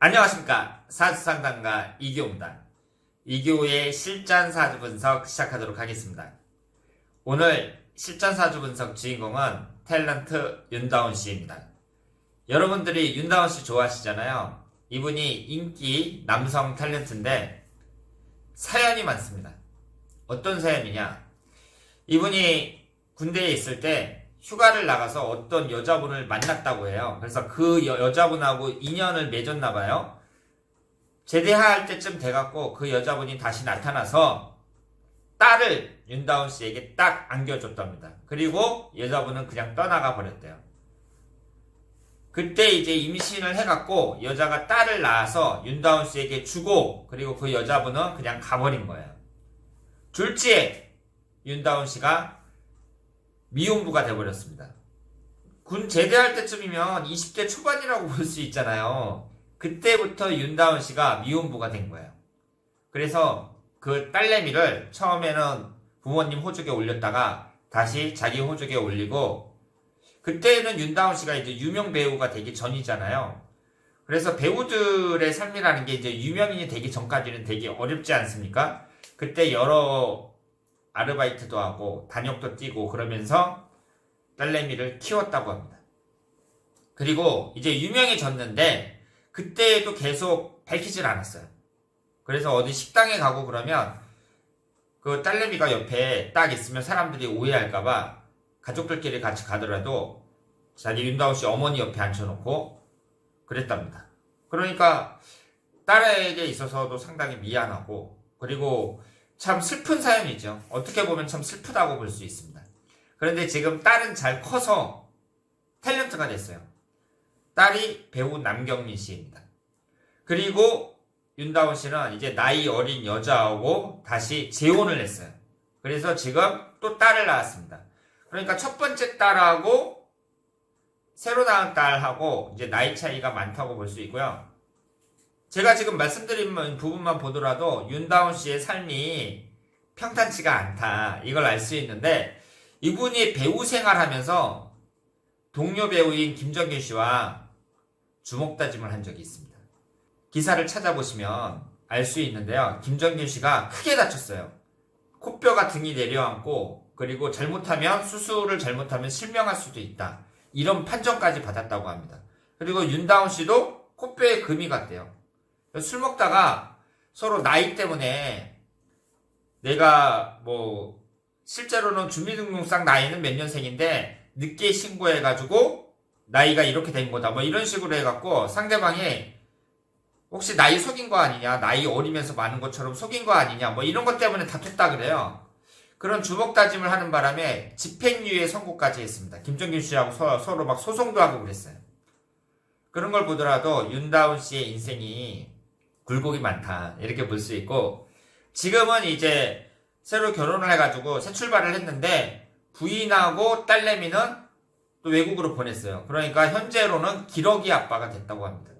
안녕하십니까. 사주상담가 이교입니다. 이교의 실전사주 분석 시작하도록 하겠습니다. 오늘 실전사주 분석 주인공은 탤런트 윤다운 씨입니다. 여러분들이 윤다운 씨 좋아하시잖아요. 이분이 인기 남성 탤런트인데 사연이 많습니다. 어떤 사연이냐? 이분이 군대에 있을 때 휴가를 나가서 어떤 여자분을 만났다고 해요. 그래서 그 여자분하고 인연을 맺었나봐요. 제대할 때쯤 돼갖고 그 여자분이 다시 나타나서 딸을 윤다운 씨에게 딱 안겨줬답니다. 그리고 여자분은 그냥 떠나가 버렸대요. 그때 이제 임신을 해갖고 여자가 딸을 낳아서 윤다운 씨에게 주고, 그리고 그 여자분은 그냥 가버린 거예요. 졸지에 윤다운 씨가 미혼부가 돼버렸습니다. 군 제대할 때쯤이면 20대 초반이라고 볼 수 있잖아요. 그때부터 윤다운 씨가 미혼부가 된 거예요. 그래서 그 딸내미를 처음에는 부모님 호적에 올렸다가 다시 자기 호적에 올리고, 그때는 윤다운 씨가 이제 유명 배우가 되기 전이잖아요. 그래서 배우들의 삶이라는 게 이제 유명인이 되기 전까지는 되게 어렵지 않습니까? 그때 여러 아르바이트도 하고 단역도 뛰고 그러면서 딸내미를 키웠다고 합니다. 그리고 이제 유명해졌는데 그때도 계속 밝히질 않았어요. 그래서 어디 식당에 가고 그러면 그 딸내미가 옆에 딱 있으면 사람들이 오해할까봐 가족들끼리 같이 가더라도 자기 윤다운 씨 어머니 옆에 앉혀놓고 그랬답니다. 그러니까 딸에게 있어서도 상당히 미안하고, 그리고 참 슬픈 사연이죠. 어떻게 보면 참 슬프다고 볼 수 있습니다. 그런데 지금 딸은 잘 커서 탤런트가 됐어요. 딸이 배우 남경민 씨입니다. 그리고 윤다운 씨는 이제 나이 어린 여자하고 다시 재혼을 했어요. 그래서 지금 또 딸을 낳았습니다. 그러니까 첫 번째 딸하고 새로 낳은 딸하고 이제 나이 차이가 많다고 볼 수 있고요. 제가 지금 말씀드린 부분만 보더라도 윤다운 씨의 삶이 평탄치가 않다, 이걸 알 수 있는데, 이분이 배우 생활하면서 동료 배우인 김정균 씨와 주먹다짐을 한 적이 있습니다. 기사를 찾아보시면 알 수 있는데요. 김정균 씨가 크게 다쳤어요. 코뼈가 등이 내려앉고, 그리고 수술을 잘못하면 실명할 수도 있다, 이런 판정까지 받았다고 합니다. 그리고 윤다운 씨도 코뼈에 금이 갔대요. 술 먹다가 서로 나이 때문에 내가 실제로는 주민등록상 나이는 몇 년생인데 늦게 신고해가지고 나이가 이렇게 된 거다, 이런 식으로 해갖고 상대방이 혹시 나이 속인 거 아니냐, 나이 어리면서 많은 것처럼 속인 거 아니냐, 이런 것 때문에 다퉜다 그래요. 그런 주먹다짐을 하는 바람에 집행유예 선고까지 했습니다. 김정균 씨하고 서로 막 소송도 하고 그랬어요. 그런 걸 보더라도 윤다운 씨의 인생이 굴곡이 많다, 이렇게 볼 수 있고, 지금은 이제 새로 결혼을 해가지고 새 출발을 했는데 부인하고 딸내미는 또 외국으로 보냈어요. 그러니까 현재로는 기러기 아빠가 됐다고 합니다.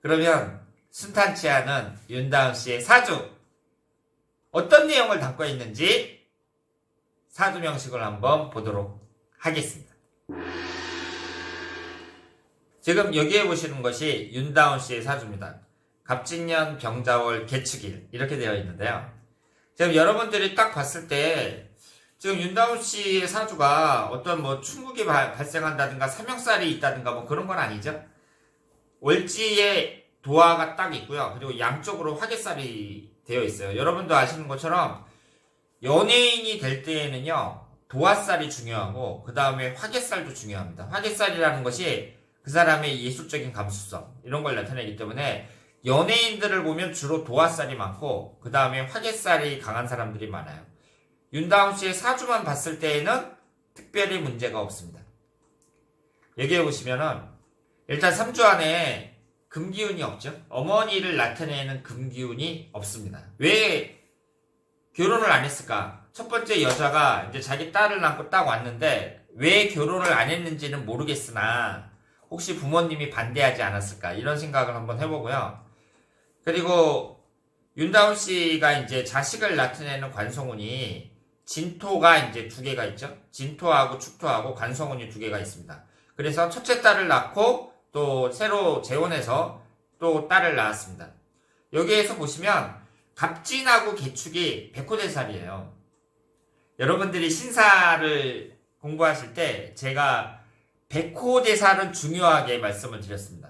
그러면 순탄치 않은 윤다운 씨의 사주, 어떤 내용을 담고 있는지 사주 명식을 한번 보도록 하겠습니다. 지금 여기에 보시는 것이 윤다운 씨의 사주입니다. 갑진년 병자월 개축일, 이렇게 되어 있는데요. 지금 여러분들이 딱 봤을 때 지금 윤다운 씨의 사주가 어떤 충국이 발생한다든가 삼형살이 있다든가 그런 건 아니죠. 월지에 도화가 딱 있고요. 그리고 양쪽으로 화개살이 되어 있어요. 여러분도 아시는 것처럼 연예인이 될 때에는요, 도화살이 중요하고 그 다음에 화개살도 중요합니다. 화개살이라는 것이 그 사람의 예술적인 감수성, 이런 걸 나타내기 때문에 연예인들을 보면 주로 도화살이 많고 그 다음에 화개살이 강한 사람들이 많아요. 윤다운 씨의 사주만 봤을 때에는 특별히 문제가 없습니다. 여기에 보시면은 일단 3주 안에 금기운이 없죠. 어머니를 나타내는 금기운이 없습니다. 왜 결혼을 안 했을까? 첫 번째 여자가 이제 자기 딸을 낳고 딱 왔는데 왜 결혼을 안 했는지는 모르겠으나 혹시 부모님이 반대하지 않았을까, 이런 생각을 한번 해보고요. 그리고 윤다운 씨가 이제 자식을 나타내는 관성운이 진토가 이제 2개가 있죠. 진토하고 축토하고 관성운이 2개가 있습니다. 그래서 첫째 딸을 낳고 또 새로 재혼해서 또 딸을 낳았습니다. 여기에서 보시면 갑진하고 개축이 백호대살이에요. 여러분들이 신사를 공부하실 때 제가 백호대살은 중요하게 말씀을 드렸습니다.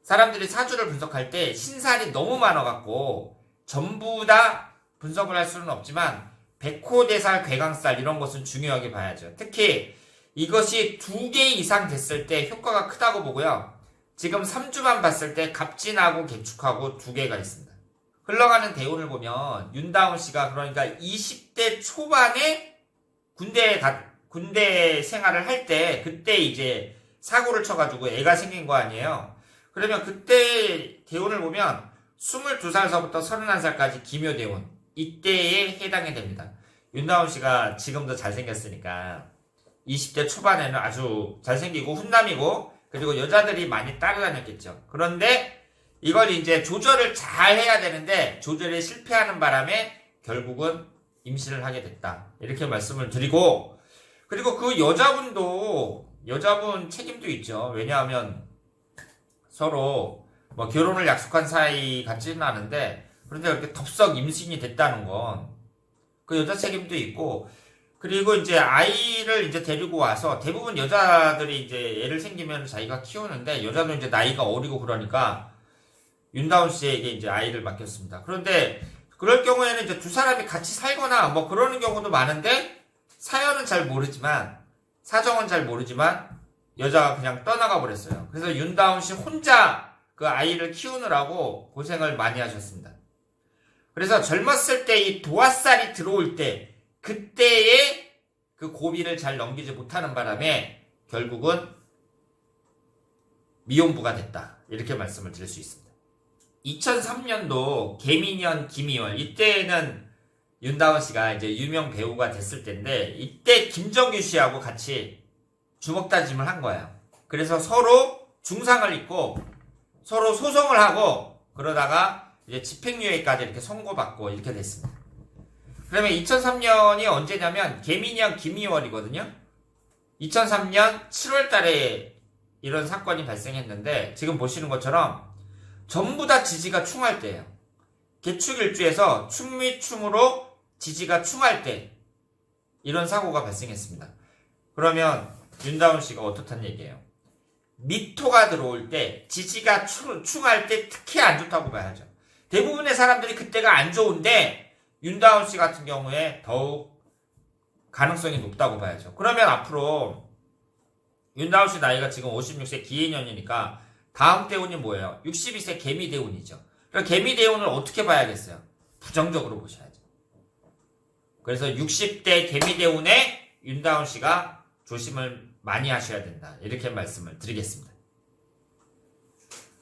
사람들이 사주를 분석할 때 신살이 너무 많아갖고 전부 다 분석을 할 수는 없지만 백호대살, 괴강살 이런 것은 중요하게 봐야죠. 특히 이것이 2개 이상 됐을 때 효과가 크다고 보고요. 지금 3주만 봤을 때 갑진하고 개축하고 2개가 있습니다. 흘러가는 대운을 보면 윤다운 씨가 그러니까 20대 초반에 군대 생활을 할 때 그때 이제 사고를 쳐가지고 애가 생긴 거 아니에요. 그러면 그때 대운을 보면 22살서부터 31살까지 기묘대운 이때에 해당이 됩니다. 윤다운 씨가 지금도 잘생겼으니까 20대 초반에는 아주 잘생기고 훈남이고 그리고 여자들이 많이 따라다녔겠죠. 그런데 이걸 이제 조절을 잘 해야 되는데 조절에 실패하는 바람에 결국은 임신을 하게 됐다. 이렇게 말씀을 드리고 그리고 그 여자분 책임도 있죠. 왜냐하면 서로 뭐 결혼을 약속한 사이 같지는 않은데 그런데 그렇게 덥석 임신이 됐다는 건 그 여자 책임도 있고 그리고 이제 아이를 이제 데리고 와서 대부분 여자들이 이제 애를 생기면 자기가 키우는데 여자도 이제 나이가 어리고 그러니까 윤다운 씨에게 이제 아이를 맡겼습니다. 그런데 그럴 경우에는 이제 두 사람이 같이 살거나 뭐 그러는 경우도 많은데 사연은 잘 모르지만 사정은 잘 모르지만 여자가 그냥 떠나가 버렸어요. 그래서 윤다운 씨 혼자 그 아이를 키우느라고 고생을 많이 하셨습니다. 그래서 젊었을 때 이 도화살이 들어올 때 그때의 그 고비를 잘 넘기지 못하는 바람에 결국은 미혼부가 됐다. 이렇게 말씀을 드릴 수 있습니다. 2003년도 개미년 김이월 이때는 윤다운 씨가 이제 유명 배우가 됐을 때인데 이때 김정규 씨하고 같이 주먹다짐을 한 거예요. 그래서 서로 중상을 입고 서로 소송을 하고 그러다가 이제 집행유예까지 이렇게 선고받고 이렇게 됐습니다. 그러면 2003년이 언제냐면 개미년 김이월이거든요. 2003년 7월 달에 이런 사건이 발생했는데 지금 보시는 것처럼 전부 다 지지가 충할 때예요. 개축일주에서 충미충으로 지지가 충할 때 이런 사고가 발생했습니다. 그러면 윤다운 씨가 어떻다는 얘기예요? 미토가 들어올 때 지지가 충할 때 특히 안 좋다고 봐야죠. 대부분의 사람들이 그때가 안 좋은데 윤다운 씨 같은 경우에 더욱 가능성이 높다고 봐야죠. 그러면 앞으로 윤다운 씨 나이가 지금 56세 기해년이니까 다음 대운이 뭐예요? 62세 개미대운이죠. 그럼 개미대운을 어떻게 봐야겠어요? 부정적으로 보셔야죠. 그래서 60대 개미대운에 윤다운 씨가 조심을 많이 하셔야 된다. 이렇게 말씀을 드리겠습니다.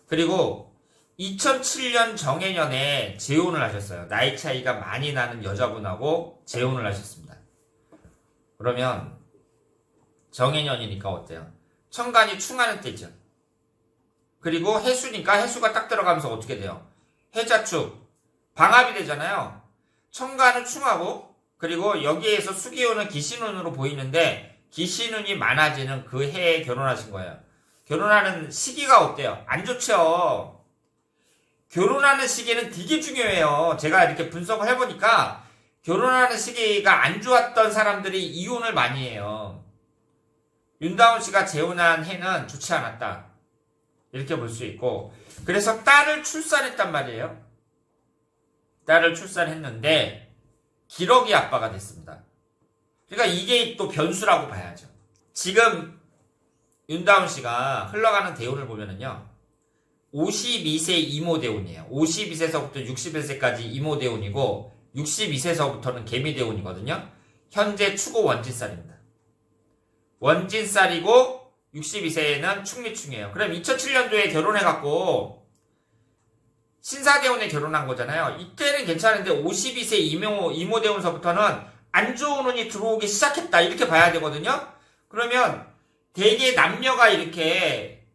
그리고 2007년 정해년에 재혼을 하셨어요. 나이 차이가 많이 나는 여자분하고 재혼을 하셨습니다. 그러면 정해년이니까 어때요? 천간이 충하는 때죠. 그리고 해수니까 해수가 딱 들어가면서 어떻게 돼요? 해자축, 방합이 되잖아요. 천간은 충하고 그리고 여기에서 수기운은 기신운으로 보이는데 기신운이 많아지는 그 해에 결혼하신 거예요. 결혼하는 시기가 어때요? 안 좋죠. 결혼하는 시기는 되게 중요해요. 제가 이렇게 분석을 해보니까 결혼하는 시기가 안 좋았던 사람들이 이혼을 많이 해요. 윤다운 씨가 재혼한 해는 좋지 않았다. 이렇게 볼 수 있고 그래서 딸을 출산했단 말이에요. 딸을 출산했는데 기러기 아빠가 됐습니다. 그러니까 이게 또 변수라고 봐야죠. 지금 윤다운 씨가 흘러가는 대운을 보면은요. 52세 이모대운이에요. 52세서부터 61세까지 이모대운이고 62세서부터는 개미대운이거든요. 현재 추고 원진살입니다. 원진살이고 62세에는 충미충이에요. 그럼 2007년도에 결혼해갖고 신사대운에 결혼한 거잖아요. 이때는 괜찮은데 52세 이모대운서부터는 안 좋은 운이 들어오기 시작했다. 이렇게 봐야 되거든요. 그러면 대개 남녀가 이렇게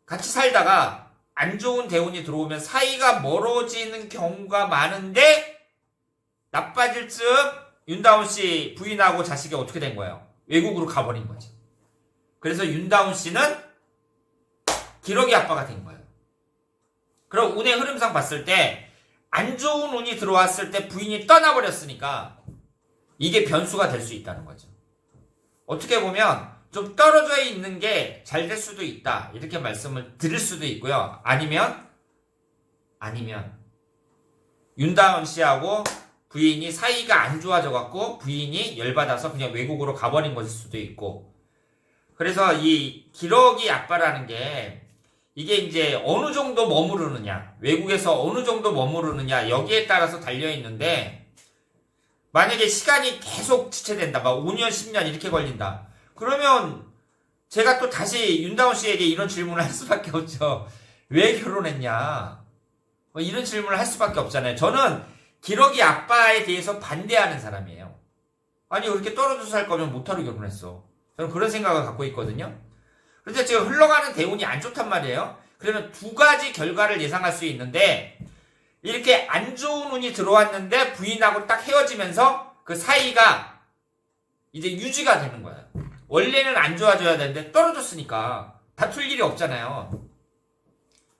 같이 살다가 안 좋은 대운이 들어오면 사이가 멀어지는 경우가 많은데 나빠질 즈음 윤다운 씨 부인하고 자식이 어떻게 된 거예요? 외국으로 가버린 거죠. 그래서 윤다운 씨는 기러기 아빠가 된 거예요. 그럼 운의 흐름상 봤을 때 안 좋은 운이 들어왔을 때 부인이 떠나버렸으니까 이게 변수가 될 수 있다는 거죠. 어떻게 보면 좀 떨어져 있는 게 잘 될 수도 있다. 이렇게 말씀을 드릴 수도 있고요. 아니면 윤다운 씨하고 부인이 사이가 안 좋아져 갖고 부인이 열받아서 그냥 외국으로 가버린 것일 수도 있고. 그래서 이 기러기 아빠라는 게 이게 이제 어느 정도 머무르느냐, 외국에서 어느 정도 머무르느냐 여기에 따라서 달려 있는데, 만약에 시간이 계속 지체된다, 막 5년, 10년 이렇게 걸린다. 그러면 제가 또 다시 윤다운 씨에게 이런 질문을 할 수밖에 없죠. 왜 결혼했냐? 뭐 이런 질문을 할 수밖에 없잖아요. 저는 기러기 아빠에 대해서 반대하는 사람이에요. 아니 그렇게 떨어져서 살 거면 못하러 결혼했어. 저는 그런 생각을 갖고 있거든요. 그런데 지금 흘러가는 대운이 안 좋단 말이에요. 그러면 두 가지 결과를 예상할 수 있는데, 이렇게 안 좋은 운이 들어왔는데 부인하고 딱 헤어지면서 그 사이가 이제 유지가 되는 거야. 원래는 안 좋아져야 되는데 떨어졌으니까 다툴 일이 없잖아요.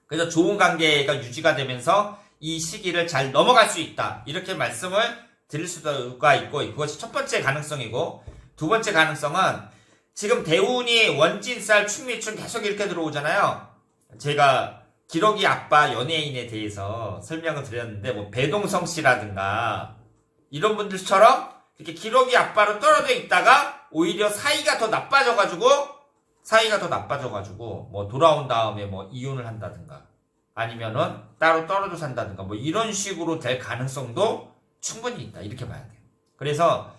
그래서 좋은 관계가 유지가 되면서 이 시기를 잘 넘어갈 수 있다. 이렇게 말씀을 드릴 수가 있고, 그것이 첫 번째 가능성이고, 두 번째 가능성은 지금 대운이 원진살, 충미충 계속 이렇게 들어오잖아요. 제가 기러기 아빠 연예인에 대해서 설명을 드렸는데, 뭐 배동성 씨라든가 이런 분들처럼 이렇게 기러기 아빠로 떨어져 있다가 오히려 사이가 더 나빠져가지고 뭐 돌아온 다음에 뭐 이혼을 한다든가 아니면은 따로 떨어져 산다든가 뭐 이런 식으로 될 가능성도 충분히 있다. 이렇게 봐야 돼요. 그래서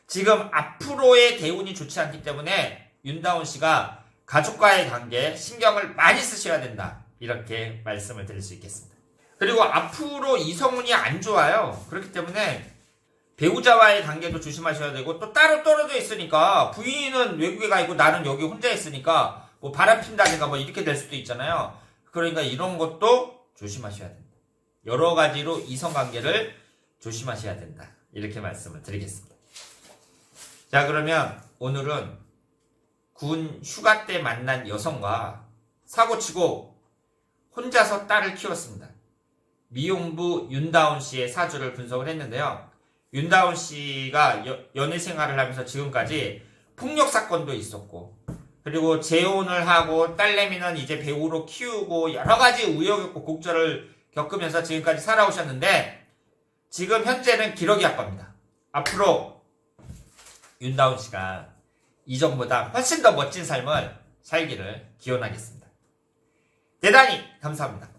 지금 앞으로의 대운이 좋지 않기 때문에 윤다운 씨가 가족과의 관계에 신경을 많이 쓰셔야 된다. 이렇게 말씀을 드릴 수 있겠습니다. 그리고 앞으로 이성운이 안 좋아요. 그렇기 때문에 배우자와의 관계도 조심하셔야 되고, 또 따로 떨어져 있으니까 부인은 외국에 가 있고 나는 여기 혼자 있으니까 뭐 바람 핀다든가 뭐 이렇게 될 수도 있잖아요. 그러니까 이런 것도 조심하셔야 된다. 여러 가지로 이성관계를 조심하셔야 된다. 이렇게 말씀을 드리겠습니다. 자, 그러면 오늘은 군 휴가 때 만난 여성과 사고치고 혼자서 딸을 키웠습니다. 미용부 윤다운 씨의 사주를 분석을 했는데요. 윤다운 씨가 연애 생활을 하면서 지금까지 폭력 사건도 있었고, 그리고 재혼을 하고 딸내미는 이제 배우로 키우고 여러 가지 우여곡절 곡절을 겪으면서 지금까지 살아오셨는데, 지금 현재는 기러기 아빠입니다. 앞으로 윤다운 씨가 이전보다 훨씬 더 멋진 삶을 살기를 기원하겠습니다. 대단히 감사합니다.